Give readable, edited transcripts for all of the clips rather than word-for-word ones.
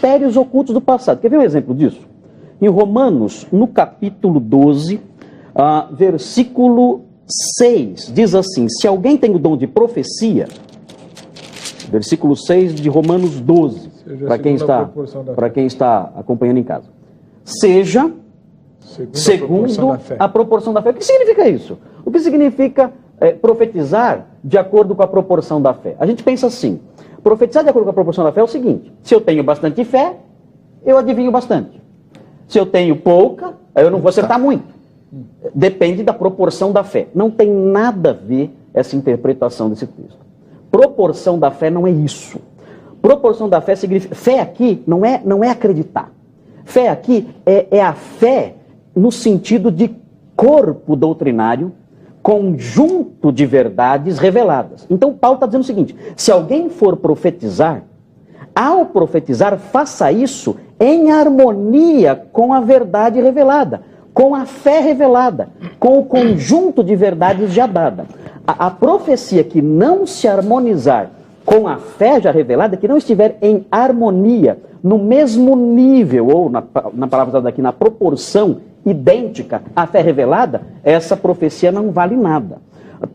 mistérios ocultos do passado. Quer ver um exemplo disso? Em Romanos, no capítulo 12, versículo 6, diz assim: se alguém tem o dom de profecia, versículo 6 de Romanos 12, para quem está acompanhando em casa, seja segundo a proporção da fé. O que significa isso? O que significa profetizar de acordo com a proporção da fé? A gente pensa assim: profetizar de acordo com a proporção da fé é o seguinte: se eu tenho bastante fé, eu adivinho bastante. Se eu tenho pouca, eu não vou acertar muito. Depende da proporção da fé. Não tem nada a ver essa interpretação desse texto. Proporção da fé não é isso. Proporção da fé significa... Fé aqui não é acreditar. Fé aqui é a fé no sentido de corpo doutrinário, conjunto de verdades reveladas. Então Paulo está dizendo o seguinte: se alguém for profetizar, ao profetizar, faça isso em harmonia com a verdade revelada, com a fé revelada, com o conjunto de verdades já dada. A profecia que não se harmonizar com a fé já revelada, que não estiver em harmonia, no mesmo nível, ou na palavra usada aqui, na proporção idêntica à fé revelada, essa profecia não vale nada.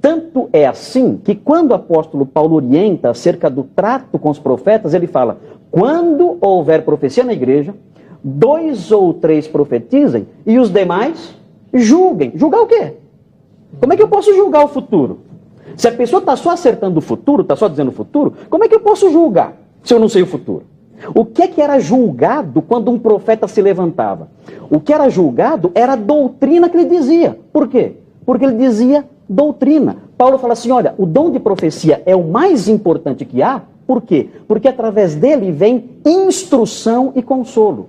Tanto é assim que quando o apóstolo Paulo orienta acerca do trato com os profetas, ele fala: quando houver profecia na igreja, 2 ou 3 profetizem e os demais julguem. Julgar o quê? Como é que eu posso julgar o futuro? Se a pessoa está só acertando o futuro, está só dizendo o futuro, como é que eu posso julgar se eu não sei o futuro? O que é que era julgado quando um profeta se levantava? O que era julgado era a doutrina que ele dizia. Por quê? Porque ele dizia doutrina. Paulo fala assim: olha, o dom de profecia é o mais importante que há. Por quê? Porque através dele vem instrução e consolo.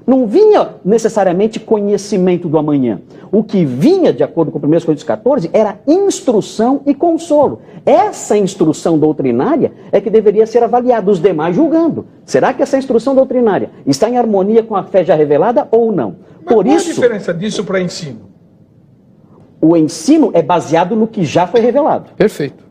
Não vinha necessariamente conhecimento do amanhã. O que vinha, de acordo com 1 Coríntios 14, era instrução e consolo. Essa instrução doutrinária é que deveria ser avaliada, os demais julgando. Será que essa instrução doutrinária está em harmonia com a fé já revelada ou não? Mas qual a diferença disso para ensino? O ensino é baseado no que já foi revelado. Perfeito.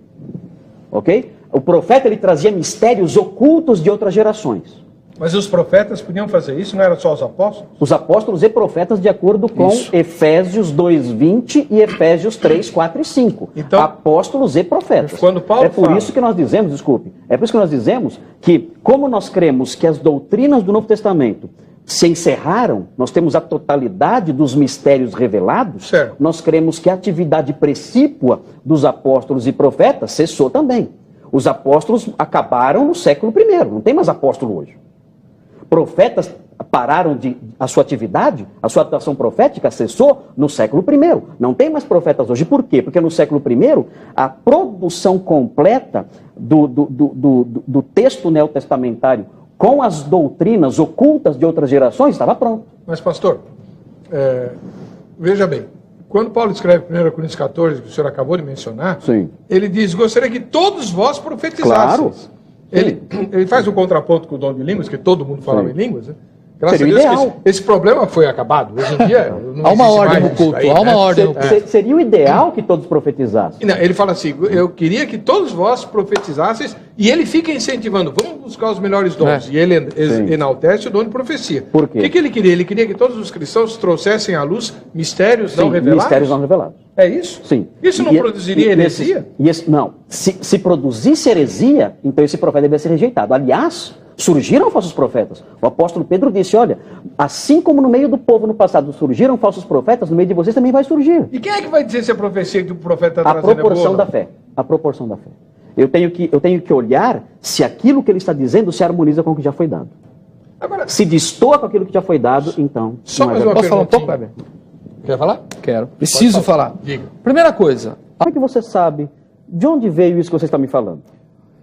Ok? O profeta, ele trazia mistérios ocultos de outras gerações. Mas os profetas podiam fazer isso? Não era só os apóstolos? Os apóstolos e profetas, de acordo com Efésios 2:20 e Efésios 3:4 e 5. Então, apóstolos e profetas. Quando Paulo é por isso que nós dizemos, é por isso que nós dizemos que, como nós cremos que as doutrinas do Novo Testamento se encerraram, nós temos a totalidade dos mistérios revelados, certo. Nós cremos que a atividade precípua dos apóstolos e profetas cessou também. Os apóstolos acabaram no século I, não tem mais apóstolo hoje. Profetas pararam a sua atividade, a sua atuação profética cessou no século I. Não tem mais profetas hoje. Por quê? Porque no século I, a produção completa do texto neotestamentário com as doutrinas ocultas de outras gerações estava pronto. Mas, pastor, veja bem, quando Paulo escreve 1 Coríntios 14, que o senhor acabou de mencionar, sim, ele diz: gostaria que todos vós profetizasseis. Claro. Ele faz um contraponto com o dom de línguas, que todo mundo falava em línguas, né? Graças a Deus que esse problema foi acabado. Hoje em dia não há uma ordem no culto, há uma ordem no culto. Seria o ideal que todos profetizassem. Não, ele fala assim: eu queria que todos vós profetizasseis, e ele fica incentivando, vamos buscar os melhores dons. E ele enaltece o dom de profecia. Por quê? O que ele queria? Ele queria que todos os cristãos trouxessem à luz mistérios não revelados? Mistérios não revelados. É isso? Sim. Isso não produziria heresia? Não. Se produzisse heresia, então esse profeta deveria ser rejeitado. Aliás, surgiram falsos profetas. O apóstolo Pedro disse: olha, assim como no meio do povo no passado surgiram falsos profetas, no meio de vocês também vai surgir. E quem é que vai dizer se a profecia que o profeta está trazendo é boa? A proporção da fé. A proporção da fé. Eu tenho que olhar se aquilo que ele está dizendo se harmoniza com o que já foi dado. Agora, se destoa com aquilo que já foi dado, então... Só mais uma Posso falar um pouco, Kleber? Quer falar? Quero. Preciso falar. Diga. Primeira coisa. Como é que você sabe de onde veio isso que você está me falando?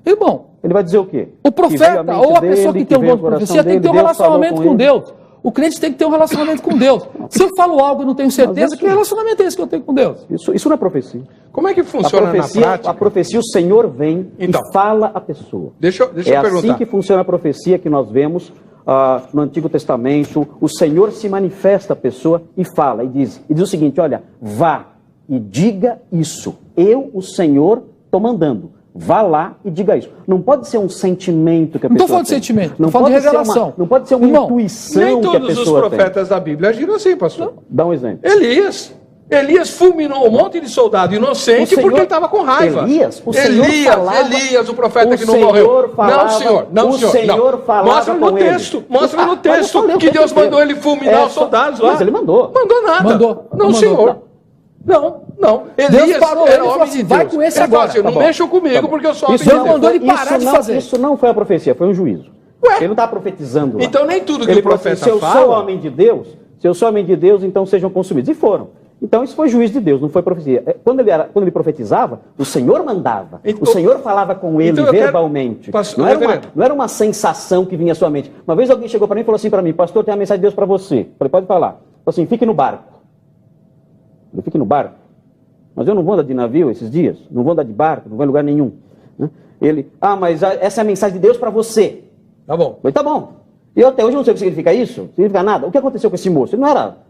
Irmão, ele vai dizer o quê? O profeta ou a pessoa que tem o dom de profecia tem que ter um relacionamento com Deus. O crente tem que ter um relacionamento com Deus. Se eu falo algo e não tenho certeza, que relacionamento é esse que eu tenho com Deus? Isso não é profecia. Como é que funciona na prática? A profecia, o Senhor vem e fala a pessoa. Deixa eu perguntar. É assim que funciona a profecia que nós vemos no Antigo Testamento. O Senhor se manifesta à pessoa e fala, e diz o seguinte: olha, vá e diga isso. Eu, o Senhor, estou mandando. Vá lá e diga isso. Não pode ser um sentimento que a pessoa tem. Não estou falando de sentimento, não falando de revelação. Não pode ser uma intuição que a pessoa tem. Nem todos os profetas da Bíblia agiram assim, pastor. Dá um exemplo. Elias fulminou um monte de soldado inocente porque ele estava com raiva. Elias, o profeta que não morreu. Não, senhor. Mostra no texto que Deus mandou ele fulminar os soldados lá. Mas ele mandou. Mandou nada. Não, senhor. Não. Deus parou ele e falou assim, vai com esse agora. Não mexam comigo porque eu sou homem de Deus mandou ele parar de fazer. Isso não foi a profecia, foi um juízo. Ele não está profetizando lá. Então nem tudo que o profeta fala... Se eu sou homem de Deus, então sejam consumidos. E foram. Então isso foi juízo de Deus, não foi profecia. Quando ele profetizava, o Senhor mandava. O Senhor falava com ele verbalmente. Não era uma sensação que vinha à sua mente. Uma vez alguém chegou para mim e falou assim para mim, pastor, tem uma mensagem de Deus para você. Eu falei, pode falar. Falei assim, fique no barco. Eu fique no barco. Mas eu não vou andar de navio esses dias. Não vou andar de barco, não vou em lugar nenhum. Ele, mas essa é a mensagem de Deus para você. Tá bom. Eu falei, tá bom. E eu até hoje não sei o que significa isso, não significa nada. O que aconteceu com esse moço? Ele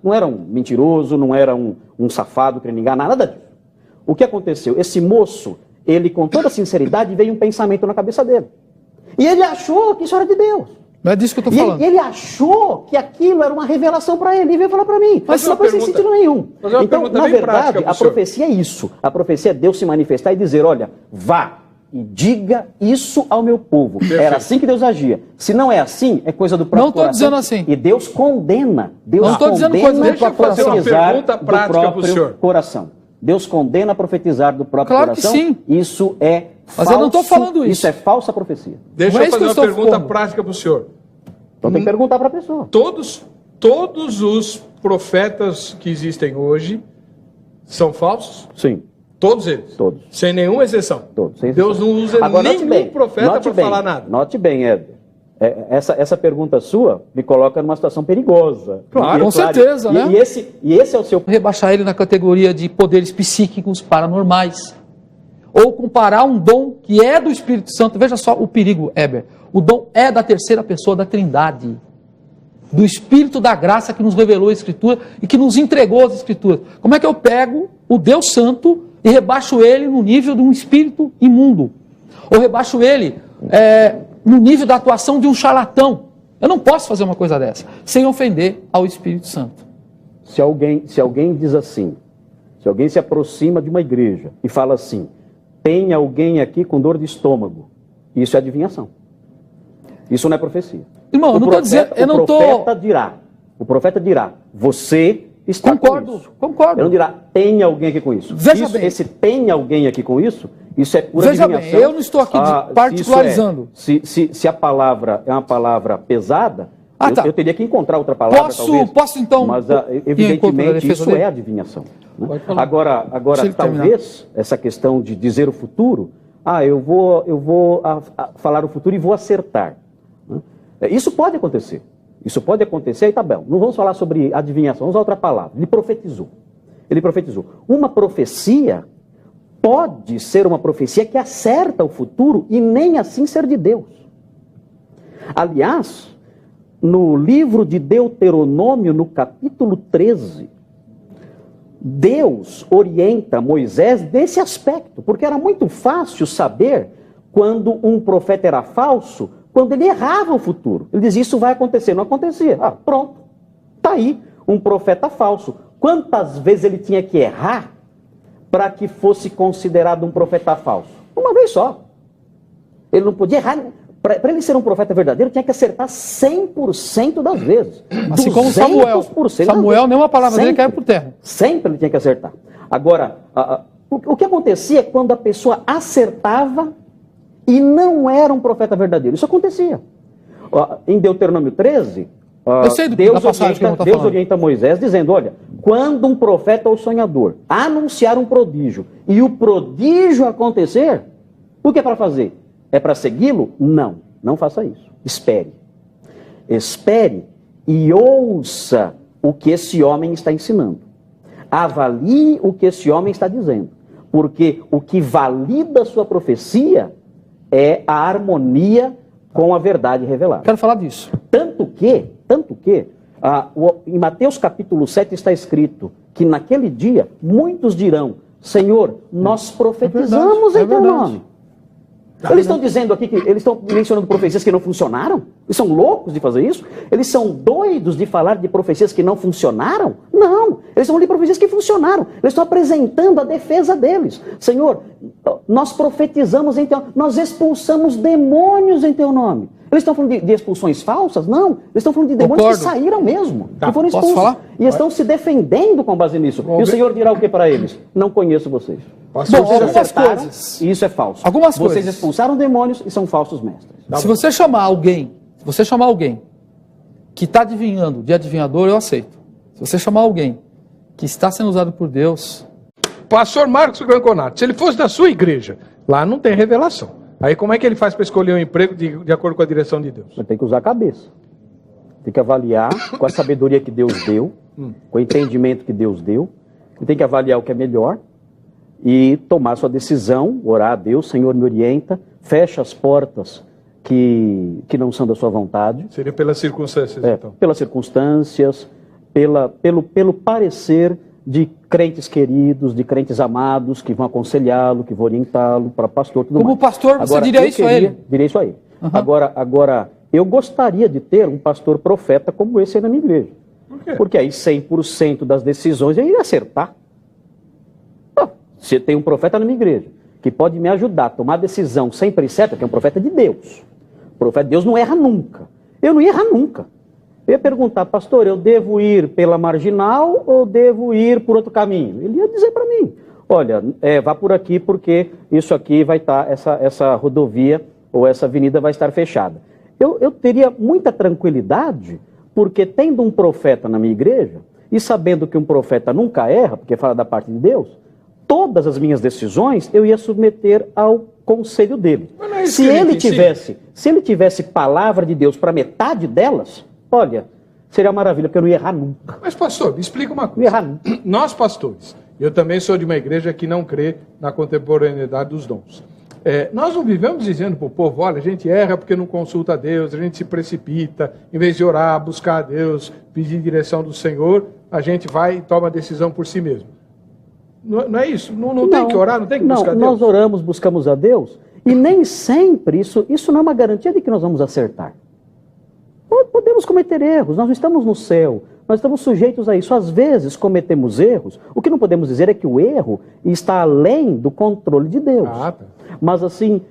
não era um mentiroso, não era um safado querendo enganar, nada disso. O que aconteceu? Esse moço, ele com toda sinceridade, veio um pensamento na cabeça dele. E ele achou que isso era de Deus. Não é disso que eu estou falando. E ele achou que aquilo era uma revelação para ele. E veio falar para mim. Mas não faz sentido nenhum. Então, na verdade, a profecia é isso. A profecia é Deus se manifestar e dizer, olha, vá e diga isso ao meu povo. Perfeito. Era assim que Deus agia. Se não é assim, é coisa do próprio coração. Não estou dizendo assim. E Deus condena. Não estou dizendo coisa do próprio coração. Deixa eu fazer uma pergunta prática para o senhor. Coração. Deus condena a profetizar do próprio coração? Claro que sim. Isso é falso. Mas eu não estou falando isso. Isso é falsa profecia. Deixa eu fazer uma pergunta prática para o senhor. Então tem que perguntar para a pessoa. Todos os profetas que existem hoje são falsos? Sim. Todos eles? Todos. Sem nenhuma exceção? Todos. Sem exceção. Deus não usa nenhum profeta para falar nada. Note bem, Éder. Essa pergunta sua me coloca numa situação perigosa. Claro, com certeza, né? E esse é o seu... Rebaixar ele na categoria de poderes psíquicos paranormais. Ou comparar um dom que é do Espírito Santo. Veja só o perigo, Heber. O dom é da terceira pessoa da Trindade. Do Espírito da graça que nos revelou a Escritura e que nos entregou as Escrituras. Como é que eu pego o Deus Santo e rebaixo ele no nível de um espírito imundo? Ou rebaixo ele no nível da atuação de um charlatão? Eu não posso fazer uma coisa dessa, sem ofender ao Espírito Santo. Se alguém diz assim, se alguém se aproxima de uma igreja e fala assim, tem alguém aqui com dor de estômago, isso é adivinhação. Isso não é profecia. Irmão, eu não estou dizendo... O profeta dirá, você está com isso. Concordo. Ele não dirá, tem alguém aqui com isso. Veja bem. Esse tem alguém aqui com isso, isso é pura adivinhação. Veja bem, eu não estou aqui particularizando. Se a palavra é uma palavra pesada, eu teria que encontrar outra palavra, talvez. Posso então... Mas, evidentemente, isso é adivinhação. Né? Agora talvez, essa questão de dizer o futuro, eu vou falar o futuro e vou acertar. Né? Isso pode acontecer. Isso pode acontecer, aí tá bom. Não vamos falar sobre adivinhação, vamos usar outra palavra. Ele profetizou. Uma profecia pode ser uma profecia que acerta o futuro e nem assim ser de Deus. Aliás, no livro de Deuteronômio, no capítulo 13, Deus orienta Moisés desse aspecto, porque era muito fácil saber quando um profeta era falso, quando ele errava o futuro. Ele dizia, isso vai acontecer, não acontecia. Pronto, está aí, um profeta falso. Quantas vezes ele tinha que errar para que fosse considerado um profeta falso? Uma vez só. Ele não podia errar. Para ele ser um profeta verdadeiro, tinha que acertar 100% das vezes. Assim como Samuel. Samuel, nenhuma palavra dele caiu por terra. Sempre ele tinha que acertar. Agora, o que acontecia é quando a pessoa acertava e não era um profeta verdadeiro. Isso acontecia. Em Deuteronômio 13, Deus orienta Moisés dizendo, olha, quando um profeta ou sonhador anunciar um prodígio e o prodígio acontecer, o que é para fazer? É para segui-lo? Não faça isso. Espere. Espere e ouça o que esse homem está ensinando. Avalie o que esse homem está dizendo. Porque o que valida a sua profecia é a harmonia com a verdade revelada. Quero falar disso. Tanto que, em Mateus capítulo 7 está escrito que naquele dia muitos dirão, Senhor, nós profetizamos em teu nome. Eles estão dizendo aqui que eles estão mencionando profecias que não funcionaram? Eles são loucos de fazer isso? Eles são doidos de falar de profecias que não funcionaram? Não, eles estão falando de profecias que funcionaram. Eles estão apresentando a defesa deles. Senhor, nós profetizamos em teu nome, nós expulsamos demônios em teu nome. Eles estão falando de expulsões falsas? Não, eles estão falando de demônios que saíram mesmo, que foram expulsos. Posso falar? E estão se defendendo com base nisso. E o Senhor dirá o que para eles? Não conheço vocês. Bom, algumas coisas. E isso é falso. Algumas Vocês coisas. expulsaram demônios e são falsos mestres. Se você chamar alguém que está adivinhando de adivinhador, eu aceito. Se você chamar alguém que está sendo usado por Deus... Pastor Marcos Branconato, se ele fosse da sua igreja, lá não tem revelação. Aí como é que ele faz para escolher um emprego de acordo com a direção de Deus? Tem que usar a cabeça. Tem que avaliar com a sabedoria que Deus deu, com o entendimento que Deus deu. Ele tem que avaliar o que é melhor e tomar sua decisão, orar a Deus, Senhor, me orienta, fecha as portas que não são da sua vontade. Seria pelas circunstâncias, então? Pelas circunstâncias, pelo parecer de crentes queridos, de crentes amados, que vão aconselhá-lo, que vão orientá-lo, para pastor, tudo Como mais. pastor, você diria isso a ele? Diria isso a ele. Agora, eu gostaria de ter um pastor profeta como esse aí na minha igreja. Por quê? Porque aí 100% das decisões eu iria acertar. Se tem um profeta na minha igreja que pode me ajudar a tomar decisão sempre certa, que é um profeta de Deus. O profeta de Deus não erra nunca. Eu não ia errar nunca. Eu ia perguntar, pastor, eu devo ir pela marginal ou devo ir por outro caminho? Ele ia dizer para mim, olha, vá por aqui porque isso aqui vai estar, essa rodovia ou essa avenida vai estar fechada. Eu teria muita tranquilidade, porque tendo um profeta na minha igreja e sabendo que um profeta nunca erra, porque fala da parte de Deus, todas as minhas decisões eu ia submeter ao conselho dele. Se ele tivesse palavra de Deus para metade delas, olha, seria uma maravilha, porque eu não ia errar nunca. Mas, pastor, me explica uma coisa. Não ia errar nunca. Nós, pastores, eu também sou de uma igreja que não crê na contemporaneidade dos dons. Nós não vivemos dizendo para o povo, olha, a gente erra porque não consulta a Deus, a gente se precipita, em vez de orar, buscar a Deus, pedir direção do Senhor, a gente vai e toma a decisão por si mesmo. Não é isso? Não tem que orar, não tem que buscar a Deus? Nós oramos, buscamos a Deus, e nem sempre isso não é uma garantia de que nós vamos acertar. Podemos cometer erros, nós não estamos no céu, nós estamos sujeitos a isso. Às vezes cometemos erros, o que não podemos dizer é que o erro está além do controle de Deus. Tá. Mas assim,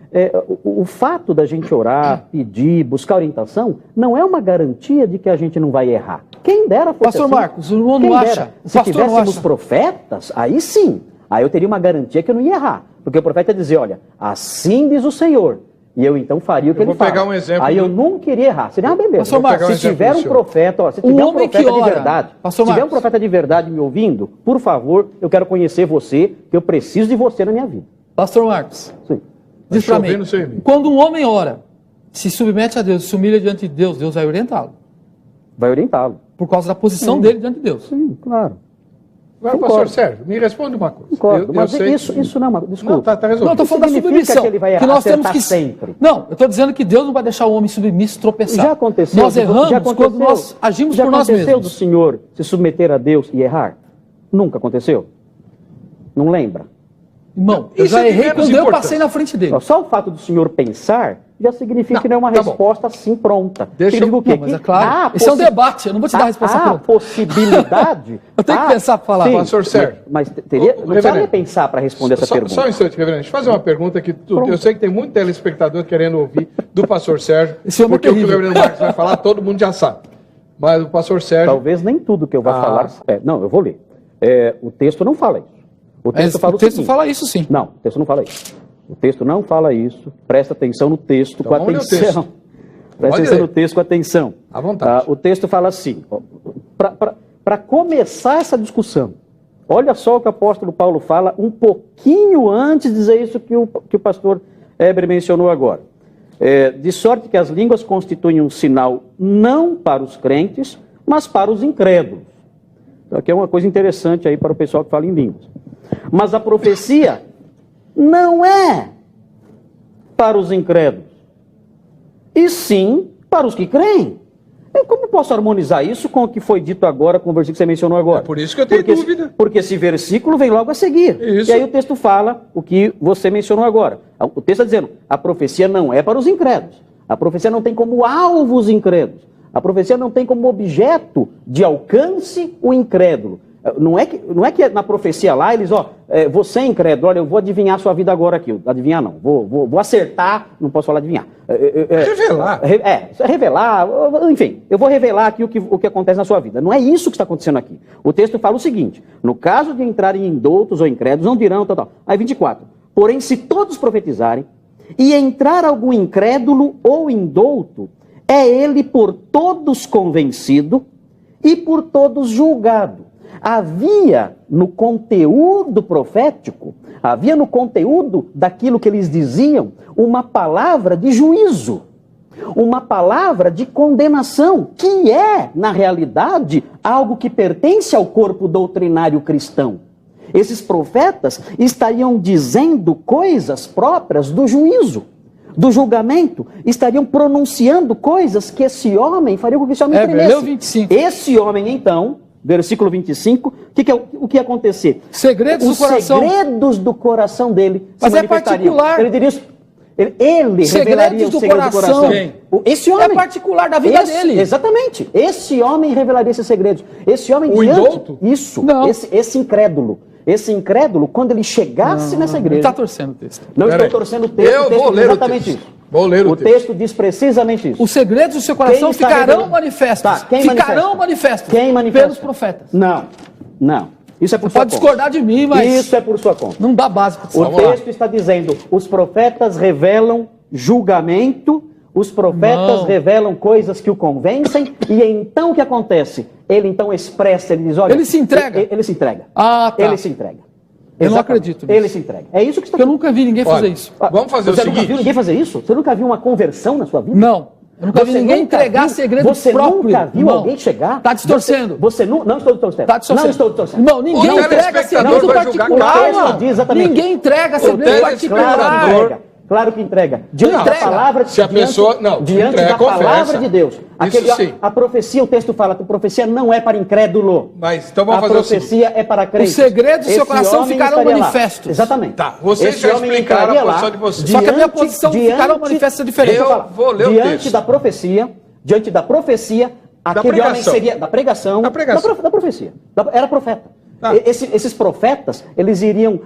o fato da gente orar, pedir, buscar orientação, não é uma garantia de que a gente não vai errar. Quem dera fosse Pastor assim. Marcos, o irmão não acha. Se tivéssemos profetas, aí sim, aí eu teria uma garantia que eu não ia errar. Porque o profeta ia dizer, olha, assim diz o Senhor. E eu então faria o que ele fala. Vou pegar um exemplo. Aí eu não queria errar. Seria, beleza. Pastor Marcos, se tiver um profeta, se tiver um profeta de verdade, se tiver um profeta de verdade me ouvindo, por favor, eu quero conhecer você, que eu preciso de você na minha vida. Pastor Marcos, sim. Diz para mim, quando um homem ora, se submete a Deus, se humilha diante de Deus, Deus vai orientá-lo. Vai orientá-lo. Por causa da posição dele diante de Deus. Sim, claro. Agora, pastor Sérgio, me responde uma coisa. Concordo, mas isso não é uma... Desculpa. Não, tá resolvido. Não, estou falando da submissão. Que ele vai que nós temos que sempre. Não, eu estou dizendo que Deus não vai deixar o homem submisso tropeçar. Já aconteceu. Nós erramos quando nós agimos por nós mesmos. Já aconteceu do senhor se submeter a Deus e errar? Nunca aconteceu? Não lembra? Irmão, eu já errei quando eu passei na frente dele. Só o fato do senhor pensar já significa que não é uma resposta assim pronta. Significa o quê? Mas é claro, esse é um debate, eu não vou te dar a resposta pronta. Possibilidade... eu tenho que pensar para falar. Sim, pastor Sérgio. Mas não precisava pensar para responder essa pergunta. Só um instante, reverendo. Deixa eu fazer uma pergunta que eu sei que tem muito telespectador querendo ouvir do pastor Sérgio. Porque o que o reverendo Marcos vai falar, todo mundo já sabe. Mas o pastor Sérgio... Talvez nem tudo que eu vá falar... Não, eu vou ler. O texto não fala isso. O texto fala isso sim. Não, o texto não fala isso. O texto não fala isso. Presta atenção no texto com atenção. Presta atenção no texto com atenção. À vontade. O texto fala assim, para começar essa discussão, olha só o que o apóstolo Paulo fala um pouquinho antes de dizer isso que o pastor Heber mencionou agora. De sorte que as línguas constituem um sinal não para os crentes, mas para os incrédulos. Então, aqui é uma coisa interessante aí para o pessoal que fala em línguas. Mas a profecia não é para os incrédulos, e sim para os que creem. Como posso harmonizar isso com o que foi dito agora, com o versículo que você mencionou agora? É por isso que eu tenho dúvida. Porque esse versículo vem logo a seguir. Isso. E aí o texto fala o que você mencionou agora. O texto está dizendo, a profecia não é para os incrédulos. A profecia não tem como alvo os incrédulos. A profecia não tem como objeto de alcance o incrédulo. Não é que na profecia lá eles, você é incrédulo, olha, eu vou adivinhar a sua vida agora aqui. Adivinhar não, vou acertar, não posso falar adivinhar. Revelar. Revelar, enfim, eu vou revelar aqui o que acontece na sua vida. Não é isso que está acontecendo aqui. O texto fala o seguinte, no caso de entrarem indoutos ou incrédulos, não dirão, tal. Aí 24, porém se todos profetizarem, e entrar algum incrédulo ou indouto, é ele por todos convencido e por todos julgado. Havia no conteúdo profético, havia no conteúdo daquilo que eles diziam, uma palavra de juízo, uma palavra de condenação, que é, na realidade, algo que pertence ao corpo doutrinário cristão. Esses profetas estariam dizendo coisas próprias do juízo, do julgamento, estariam pronunciando coisas que esse homem faria com que esse homem tremesse. 25. Esse homem, então, versículo 25, o que ia acontecer? Segredos do coração. Os segredos do coração dele Mas se é particular. Ele diria, ele revelaria os segredos do coração. Esse homem. É particular da vida dele. Exatamente. Esse homem revelaria esses segredos. Esse homem O indouto? Isso. Não. Esse incrédulo. Esse incrédulo, quando ele chegasse nessa igreja... Não está torcendo o texto. Não estou torcendo o texto. Eu o texto vou diz ler exatamente o texto. isso. Vou ler o texto diz precisamente isso. Os segredos do seu coração Quem está ficarão revelando? manifestos. Tá, quem ficarão manifesta? manifestos. Quem manifesta? Pelos profetas. Não. Isso é por Você sua pode conta. discordar de mim, mas Isso é por sua conta. não dá base para O texto está dizendo, os profetas revelam julgamento, os profetas Não. revelam coisas que o convencem, e então o que acontece? Ele então expressa, ele diz, olha... Ele se entrega. Ele se entrega. Ah, tá. Ele se entrega. Eu não Exatamente. acredito nisso. Ele se entrega. É isso que está Porque eu nunca vi ninguém fazer Olha, isso. Vamos fazer o Você nunca seguinte. viu ninguém fazer isso? Você nunca viu uma conversão na sua vida? Não. Eu nunca vi Você ninguém nunca entregar viu- segredo Você próprio. nunca viu Não. alguém chegar? Tá distorcendo. Você não estou distorcendo. Tá distorcendo. Não estou distorcendo. Irmão, ninguém O entrega telespectador segredo vai julgar particular, cada um. mano. Diz exatamente. Ninguém entrega segredo telespectador- particular. Claro que entrega. Diante Não, da entrega. palavra Se a pessoa- não, diante entrega, da palavra confessa. de Deus. Isso sim. A profecia, o texto fala que a profecia não é para incrédulo. Mas então vamos a fazer o seguinte. profecia é para crente. Os segredos do seu coração ficarão manifestos. Exatamente. Tá, vocês já homem explicaram entraria a posição lá, de vocês. Só que a minha posição ficará manifesta diferente. Deixa Eu falar. vou ler o diante texto. Diante da profecia, aquele homem pregação. seria da pregação, Da pregação. da profecia. Era profeta. Tá. Esses profetas, eles iriam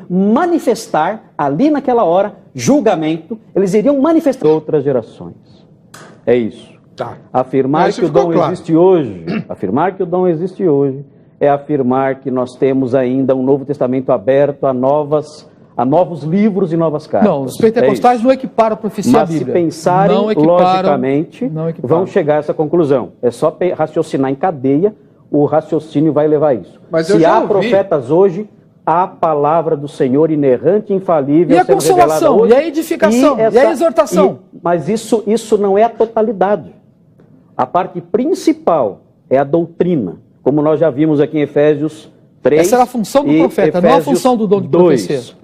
manifestar ali naquela hora julgamento, eles iriam manifestar outras gerações. É isso. Tá. Afirmar Isso que o ficou dom claro. existe hoje, afirmar que o dom existe hoje, é afirmar que nós temos ainda um Novo Testamento aberto a novos livros e novas cartas. Não, os pentecostais não equiparam a profecia à Mas se Bíblia. pensarem Não equiparam, logicamente, não equiparam. vão chegar a essa conclusão. É só raciocinar em cadeia, o raciocínio vai levar a isso. Mas eu Se já há ouvi. profetas hoje, a palavra do Senhor inerrante, infalível, E a sendo consolação, revelada hoje, e a edificação, e a exortação. mas isso não é a totalidade. A parte principal é a doutrina, como nós já vimos aqui em Efésios 3. Essa era a função do e profeta, não a Efésios função do dom de 2. profecia.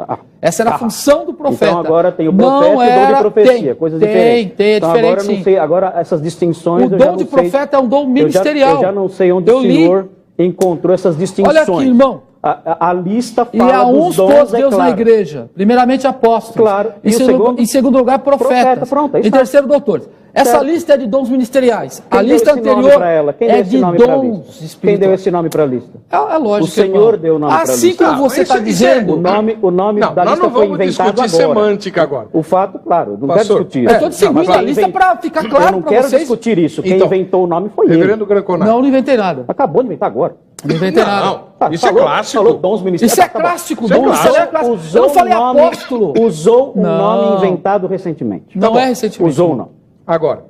Essa era a função do profeta. Então agora tem o profeta e o dom de profecia, coisas diferentes. Tem, é então diferente agora, não sim. sei, agora essas distinções O eu já dom não de sei. profeta é um dom ministerial. Eu já não sei onde Eu o li. Senhor encontrou essas distinções. Olha aqui, irmão. A lista E fala a dos uns dons, pôs é Deus claro. na igreja. Primeiramente apóstolos. Claro. Em, E o segundo? em segundo lugar, profetas. Profeta, pronto, aí Em está. terceiro, doutores. Essa Certo. lista é de dons ministeriais. Quem a deu lista esse nome anterior pra ela? Quem deu é esse de nome pra dons lista? espirituais. Quem deu esse nome para a lista? É lógico, O Senhor irmão. deu o nome pra Assim lista. como você está isso é dizendo. O nome Não, da nós lista não foi vamos inventado discutir agora. semântica agora. O fato, claro, não Pastor, quero discutir Eu isso. estou seguindo Mas a lista quem para ficar Eu claro não para quero vocês. discutir isso. Quem Então, inventou o nome foi ele. Reverendo Granconato. Não inventei nada. Acabou de inventar agora. Não inventei nada. Não, Ah, isso falou- é clássico. Falou dons ministeriais. Isso é Acabou. clássico. Isso é Dom clássico. ministerial é clássico. Eu não falei apóstolo. Usou um Não. nome inventado recentemente. Não Tá bom. é recentemente. Usou não. Agora,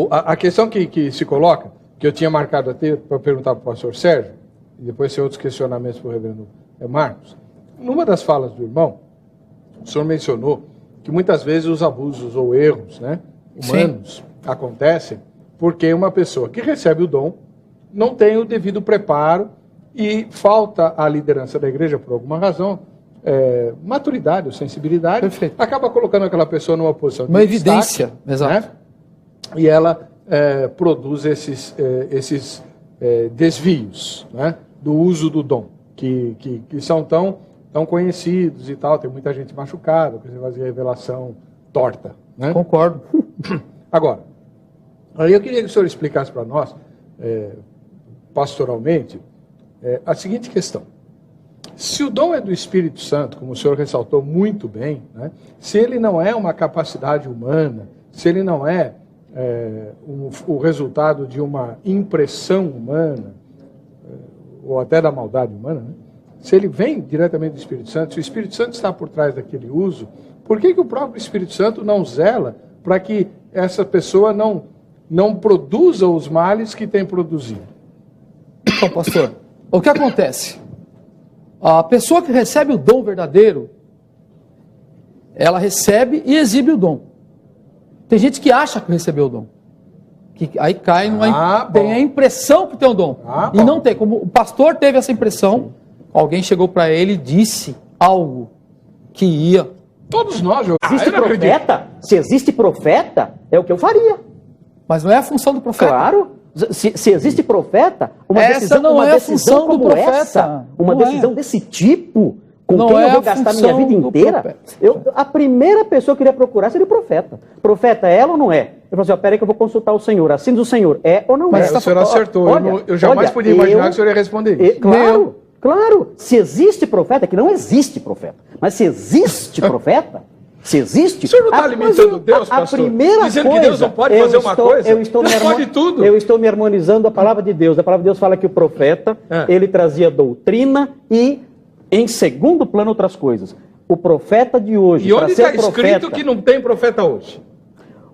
a questão que se coloca, que eu tinha marcado até para perguntar para o pastor Sérgio, e depois ser outros questionamentos para o reverendo Marcos, numa das falas do irmão, o senhor mencionou que muitas vezes os abusos ou erros, né, humanos acontecem porque uma pessoa que recebe o dom não tem o devido preparo e falta à liderança da igreja, por alguma razão, maturidade ou sensibilidade, Perfeito. acaba colocando aquela pessoa numa posição de Uma evidência, destaque, exato. né? E ela produz esses desvios, né, do uso do dom, que são tão conhecidos e tal. Tem muita gente machucada, porque você faz revelação torta. Né? Concordo. Agora, aí eu queria que o senhor explicasse para nós, pastoralmente, a seguinte questão. Se o dom é do Espírito Santo, como o senhor ressaltou muito bem, né, se ele não é uma capacidade humana, se ele não é, o resultado de uma impressão humana, ou até da maldade humana, né, se ele vem diretamente do Espírito Santo, se o Espírito Santo está por trás daquele uso, por que o próprio Espírito Santo não zela para que essa pessoa não produza os males que tem produzido? Então, pastor, o que acontece? A pessoa que recebe o dom verdadeiro, ela recebe e exibe o dom. Tem gente que acha que recebeu o dom. Que aí cai tem a impressão que tem o dom. E não tem. Como o pastor teve essa impressão, alguém chegou para ele e disse algo que ia. Todos nós existe profeta? Se existe profeta, é o que eu faria. Mas não é a função do profeta. Claro. Se existe profeta, uma essa decisão, não uma é a decisão função do como profeta. essa, uma Não decisão desse tipo, com não quem é eu vou a gastar minha função vida do inteira, a primeira pessoa que eu queria procurar seria o profeta. Profeta é ela ou não é? Eu falo assim, peraí que eu vou consultar o Senhor. Assim diz o Senhor, é ou não Mas é? o senhor acertou. Olha, eu jamais podia imaginar que o senhor ia responder isso. Claro. Se existe profeta, que não existe profeta, mas se existe profeta, se existe... O senhor não está limitando Deus, pastor? Dizendo que Deus não pode fazer uma coisa? Deus pode tudo. Eu estou me harmonizando a palavra de Deus. A palavra de Deus fala que o profeta, ele trazia doutrina e, em segundo plano, outras coisas. O profeta de hoje... E onde está escrito que não tem profeta hoje?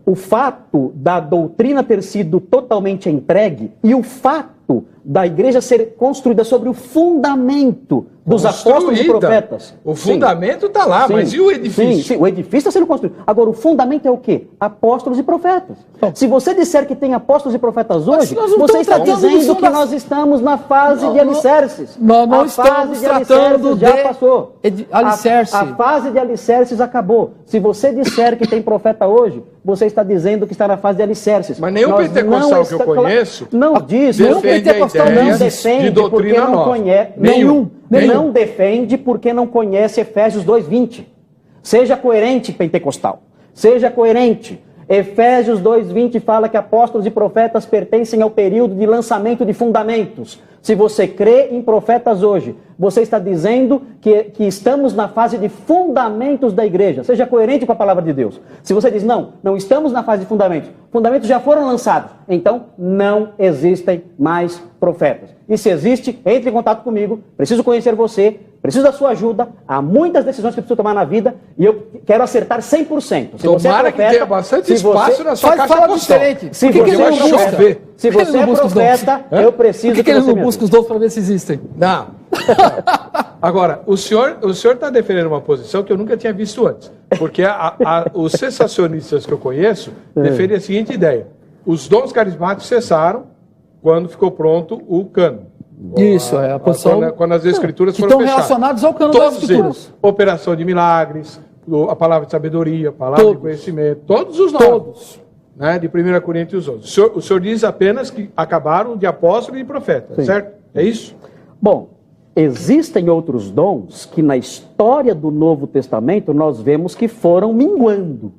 O fato da doutrina ter sido totalmente entregue e o fato da igreja ser construída sobre o fundamento dos apóstolos e profetas. O fundamento está lá, mas e o edifício? Sim, o edifício está sendo construído. Agora, o fundamento é o quê? Apóstolos e profetas. Se você disser que tem apóstolos e profetas hoje, você está dizendo que nós estamos na fase de alicerces. Nós não estamos tratando já passou. Alicerce. A fase de alicerces acabou. Se você disser que tem profeta hoje, você está dizendo que está na fase de alicerces. Mas nenhum pentecostal que eu conheço não diz, nenhum pentecostal não defende porque não conhece. Nenhum. Não defende porque não conhece Efésios 2:20. Seja coerente, pentecostal. Seja coerente. Efésios 2:20 fala que apóstolos e profetas pertencem ao período de lançamento de fundamentos. Se você crê em profetas hoje, você está dizendo que estamos na fase de fundamentos da igreja. Seja coerente com a palavra de Deus. Se você diz, não estamos na fase de fundamentos já foram lançados, então não existem mais profetas. E se existe, entre em contato comigo, preciso conhecer você, preciso da sua ajuda, há muitas decisões que eu preciso tomar na vida e eu quero acertar 100%. Se você é profeta, que tenha bastante espaço na sua caixa postal. Se você é profeta, eu preciso que você me busca os dons para ver se existem. Não. Agora, o senhor está defendendo uma posição que eu nunca tinha visto antes. Porque os sensacionistas que eu conheço defendem a seguinte ideia. Os dons carismáticos cessaram quando ficou pronto o cânon. Isso, é a posição... Quando as escrituras que foram estão fechadas. relacionados ao cânon das escrituras. Eles, operação de milagres, a palavra de sabedoria, a palavra de conhecimento, todos os novos. Né, de 1 Coríntios 11. O senhor diz apenas que acabaram de apóstolo e profeta, certo? É isso? Bom, existem outros dons que na história do Novo Testamento nós vemos que foram minguando.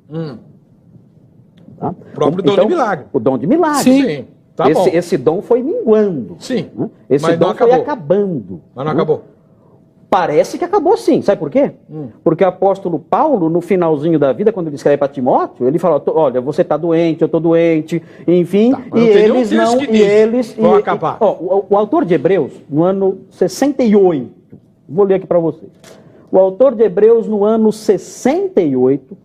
Tá? O próprio dom de milagre. O dom de milagre. Sim. Tá bom. Esse dom foi minguando. Sim. Né? Esse dom foi acabando. Mas não acabou. Parece que acabou sim. Sabe por quê? Porque o apóstolo Paulo, no finalzinho da vida, quando ele escreve para Timóteo, ele fala, olha, você está doente, eu estou doente, enfim, e eles não... vão acabar. O autor de Hebreus, no ano 68, vou ler aqui para vocês. O autor de Hebreus, no ano 68,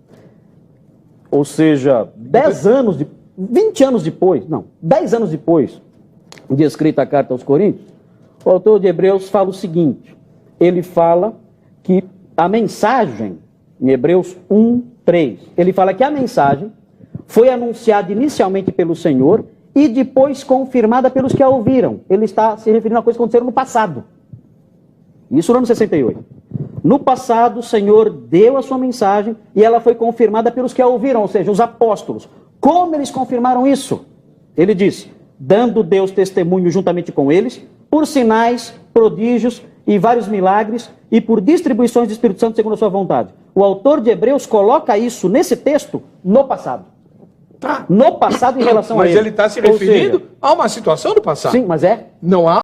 ou seja, 10 anos depois de escrita a carta aos Coríntios, o autor de Hebreus fala o seguinte, ele fala que a mensagem, em Hebreus 1:3, ele fala que a mensagem foi anunciada inicialmente pelo Senhor e depois confirmada pelos que a ouviram. Ele está se referindo a coisas que aconteceram no passado. Isso no ano 68. No passado, o Senhor deu a sua mensagem e ela foi confirmada pelos que a ouviram, ou seja, os apóstolos. Como eles confirmaram isso? Ele diz, dando Deus testemunho juntamente com eles, por sinais, prodígios e vários milagres, e por distribuições do Espírito Santo segundo a sua vontade. O autor de Hebreus coloca isso nesse texto no passado. Tá. No passado em relação a Mas ele. ele está se Ou referindo seja, a uma situação do passado. sim, mas é. Não há